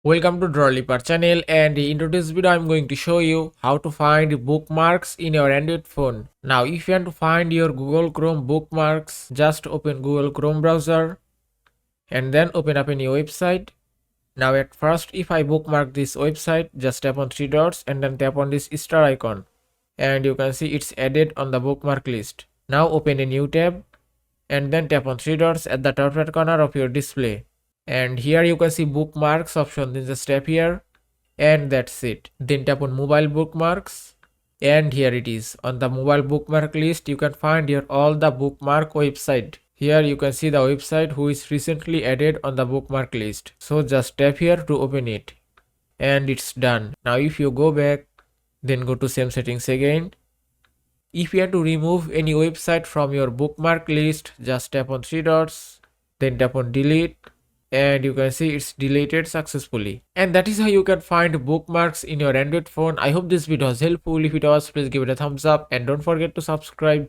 Welcome to Drawliper channel, and in today's video I'm going to show you how to find bookmarks in your Android phone. Now if you want to find your Google Chrome bookmarks, just open Google Chrome browser and then open up a new website. Now at first, if I bookmark this website, just tap on three dots and then tap on this star icon, and you can see it's added on the bookmark list. Now open a new tab and then tap on three dots at the top right corner of your display. And here you can see bookmarks option. Then just tap here and that's it. Then tap on mobile bookmarks and here it is. On the mobile bookmark list you can find here all the bookmark website. Here you can see the website who is recently added on the bookmark list. So just tap here to open it and it's done. Now if you go back, then go to same settings again. If you have to remove any website from your bookmark list, just tap on three dots, then tap on delete, and you can see it's deleted successfully. And that is how you can find bookmarks in your Android phone. I hope this video was helpful. If it was, please give it a thumbs up and don't forget to subscribe.